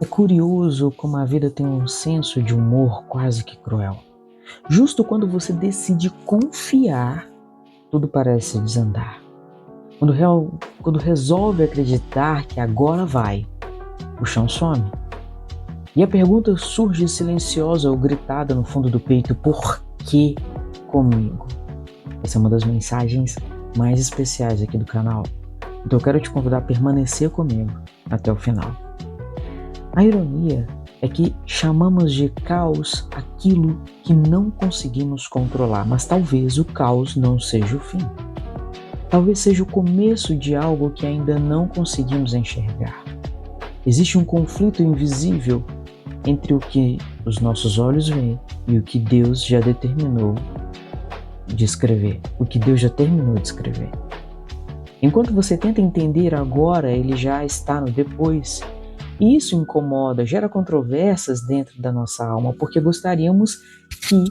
É curioso como a vida tem um senso de humor quase que cruel. Justo quando você decide confiar, tudo parece desandar. Quando resolve acreditar que agora vai, o chão some. E a pergunta surge silenciosa ou gritada no fundo do peito: por que comigo? Essa é uma das mensagens mais especiais aqui do canal. Então eu quero te convidar a permanecer comigo até o final. A ironia é que chamamos de caos aquilo que não conseguimos controlar, mas talvez o caos não seja o fim. Talvez seja o começo de algo que ainda não conseguimos enxergar. Existe um conflito invisível entre o que os nossos olhos veem e o que Deus já determinou de escrever, o que Deus já terminou de escrever. Enquanto você tenta entender agora, ele já está no depois. E isso incomoda, gera controvérsias dentro da nossa alma, porque gostaríamos que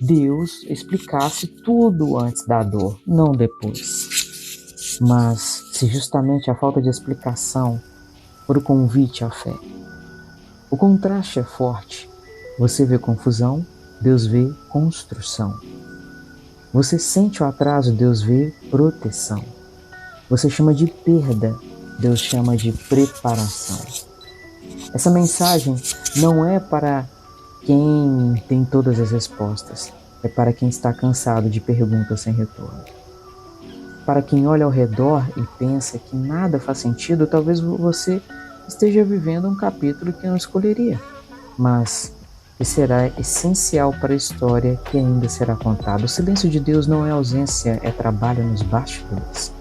Deus explicasse tudo antes da dor, não depois. Mas se justamente a falta de explicação for o convite à fé, o contraste é forte. Você vê confusão, Deus vê construção. Você sente o atraso, Deus vê proteção. Você chama de perda, Deus chama de preparação. Essa mensagem não é para quem tem todas as respostas, é para quem está cansado de perguntas sem retorno. Para quem olha ao redor e pensa que nada faz sentido, talvez você esteja vivendo um capítulo que não escolheria, mas que será essencial para a história que ainda será contada. O silêncio de Deus não é ausência, é trabalho nos bastidores.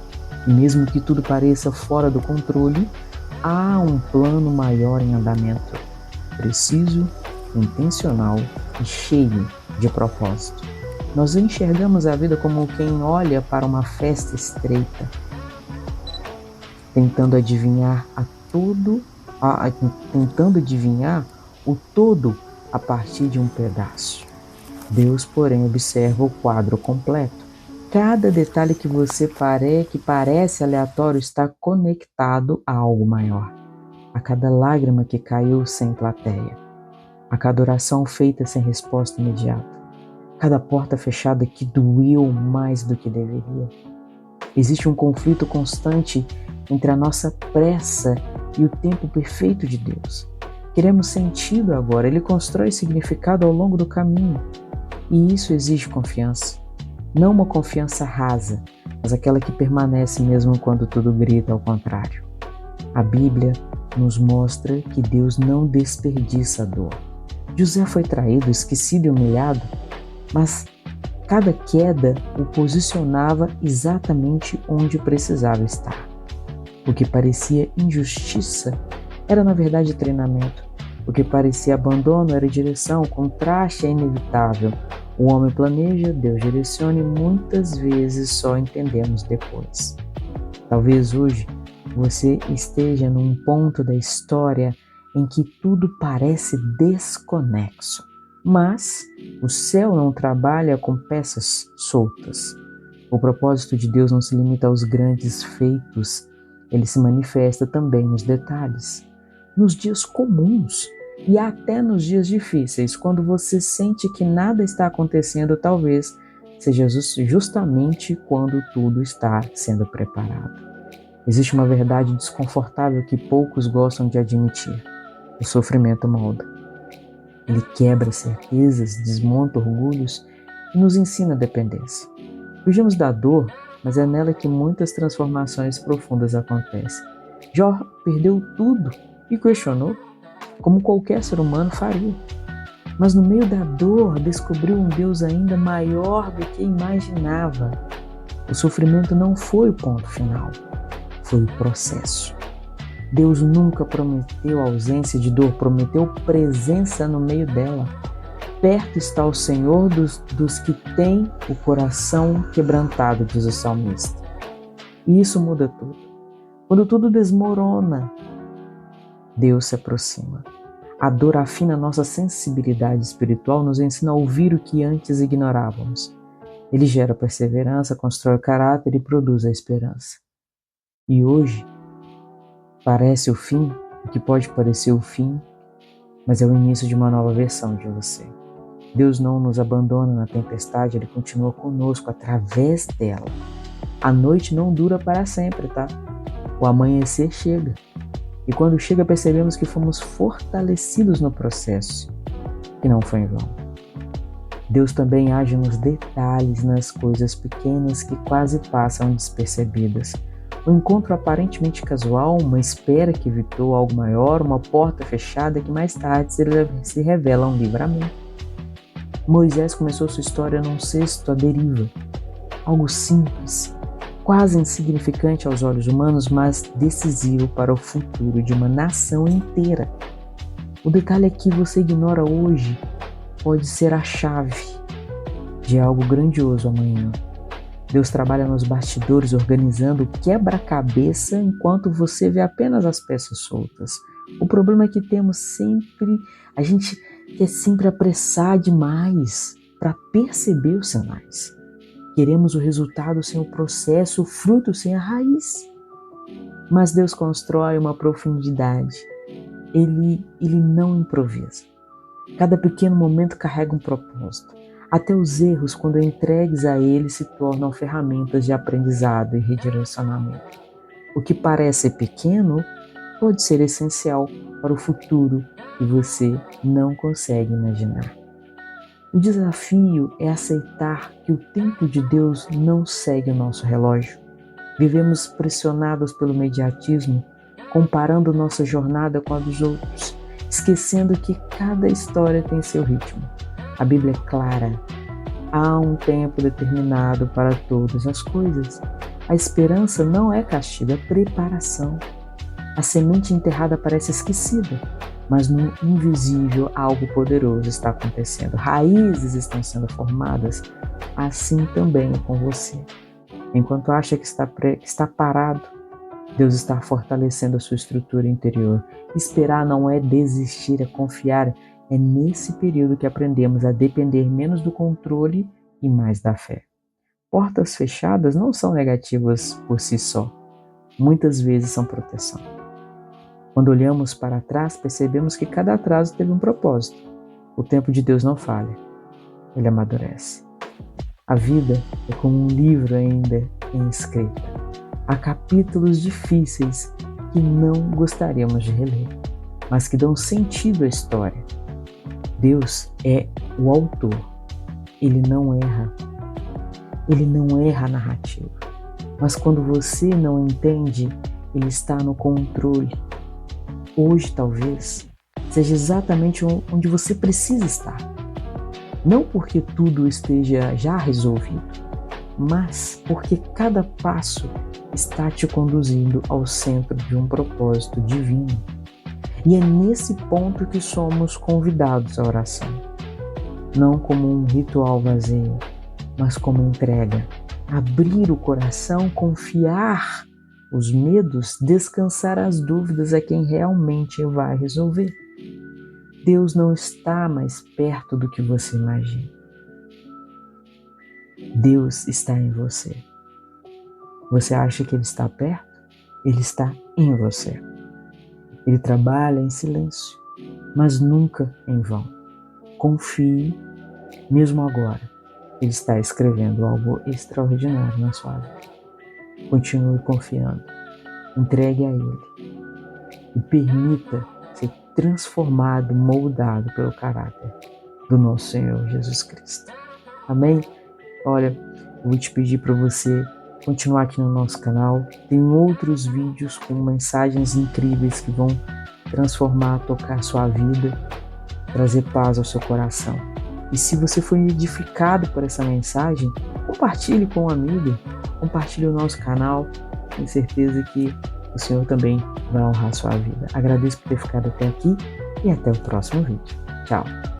E mesmo que tudo pareça fora do controle, há um plano maior em andamento, preciso, intencional e cheio de propósito. Nós enxergamos a vida como quem olha para uma festa estreita, tentando adivinhar o todo a partir de um pedaço. Deus, porém, observa o quadro completo. Cada detalhe que que parece aleatório está conectado a algo maior. A cada lágrima que caiu sem plateia, a cada oração feita sem resposta imediata, cada porta fechada que doeu mais do que deveria. Existe um conflito constante entre a nossa pressa e o tempo perfeito de Deus. Queremos sentido agora, Ele constrói significado ao longo do caminho. E isso exige confiança. Não uma confiança rasa, mas aquela que permanece mesmo quando tudo grita ao contrário. A Bíblia nos mostra que Deus não desperdiça a dor. José foi traído, esquecido e humilhado, mas cada queda o posicionava exatamente onde precisava estar. O que parecia injustiça era na verdade treinamento. O que parecia abandono era direção, o contraste é inevitável. O homem planeja, Deus direciona e muitas vezes só entendemos depois. Talvez hoje você esteja num ponto da história em que tudo parece desconexo, mas o céu não trabalha com peças soltas. O propósito de Deus não se limita aos grandes feitos, ele se manifesta também nos detalhes, nos dias comuns e até nos dias difíceis, quando você sente que nada está acontecendo, talvez seja justamente quando tudo está sendo preparado. Existe uma verdade desconfortável que poucos gostam de admitir. O sofrimento molda. Ele quebra certezas, desmonta orgulhos e nos ensina dependência. Fugimos da dor, mas é nela que muitas transformações profundas acontecem. Jó perdeu tudo e questionou, como qualquer ser humano faria. Mas no meio da dor, descobriu um Deus ainda maior do que imaginava. O sofrimento não foi o ponto final, foi o processo. Deus nunca prometeu ausência de dor, prometeu presença no meio dela. Perto está o Senhor dos que têm o coração quebrantado, diz o salmista. E isso muda tudo. Quando tudo desmorona, Deus se aproxima. A dor afina nossa sensibilidade espiritual, nos ensina a ouvir o que antes ignorávamos. Ele gera perseverança, constrói o caráter e produz a esperança. E hoje, parece o fim, o que pode parecer o fim mas é o início de uma nova versão de você. Deus não nos abandona na tempestade, Ele continua conosco através dela. A noite não dura para sempre, tá? O amanhecer chega. E quando chega, percebemos que fomos fortalecidos no processo. E não foi em vão. Deus também age nos detalhes, nas coisas pequenas que quase passam despercebidas. Um encontro aparentemente casual, uma espera que evitou algo maior, uma porta fechada que mais tarde se revela um livramento. Moisés começou sua história num cesto à deriva. Algo simples, quase insignificante aos olhos humanos, mas decisivo para o futuro de uma nação inteira. O detalhe que você ignora hoje pode ser a chave de algo grandioso amanhã. Deus trabalha nos bastidores organizando o quebra-cabeça enquanto você vê apenas as peças soltas. O problema é que a gente quer sempre apressar demais para perceber os sinais. Queremos o resultado sem o processo, o fruto sem a raiz. Mas Deus constrói uma profundidade. Ele não improvisa. Cada pequeno momento carrega um propósito. Até os erros, quando entregues a Ele, se tornam ferramentas de aprendizado e redirecionamento. O que parece pequeno pode ser essencial para o futuro que você não consegue imaginar. O desafio é aceitar que o tempo de Deus não segue o nosso relógio. Vivemos pressionados pelo imediatismo, comparando nossa jornada com a dos outros, esquecendo que cada história tem seu ritmo. A Bíblia é clara. Há um tempo determinado para todas as coisas. A esperança não é castigo, é preparação. A semente enterrada parece esquecida, mas no invisível algo poderoso está acontecendo. Raízes estão sendo formadas, assim também é com você. Enquanto acha que está parado, Deus está fortalecendo a sua estrutura interior. Esperar não é desistir, é confiar. É nesse período que aprendemos a depender menos do controle e mais da fé. Portas fechadas não são negativas por si só. Muitas vezes são proteção. Quando olhamos para trás, percebemos que cada atraso teve um propósito. O tempo de Deus não falha. Ele amadurece. A vida é como um livro ainda em escrita. Há capítulos difíceis que não gostaríamos de reler, mas que dão sentido à história. Deus é o autor. Ele não erra. Ele não erra a narrativa. Mas quando você não entende, Ele está no controle. Hoje, talvez, seja exatamente onde você precisa estar. Não porque tudo esteja já resolvido, mas porque cada passo está te conduzindo ao centro de um propósito divino. E é nesse ponto que somos convidados à oração. Não como um ritual vazio, mas como entrega. Abrir o coração, confiar os medos, descansar as dúvidas a quem realmente vai resolver. Deus não está mais perto do que você imagina. Deus está em você. Você acha que Ele está perto? Ele está em você. Ele trabalha em silêncio, mas nunca em vão. Confie, mesmo agora. Ele está escrevendo algo extraordinário na sua vida. Continue confiando. Entregue a Ele. E permita ser transformado, moldado pelo caráter do nosso Senhor Jesus Cristo. Amém? Olha, eu vou te pedir para você continuar aqui no nosso canal. Tem outros vídeos com mensagens incríveis que vão transformar, tocar a sua vida, trazer paz ao seu coração. E se você foi edificado por essa mensagem, compartilhe com um amigo, compartilhe o nosso canal. Tenho certeza que o Senhor também vai honrar a sua vida. Agradeço por ter ficado até aqui e até o próximo vídeo. Tchau!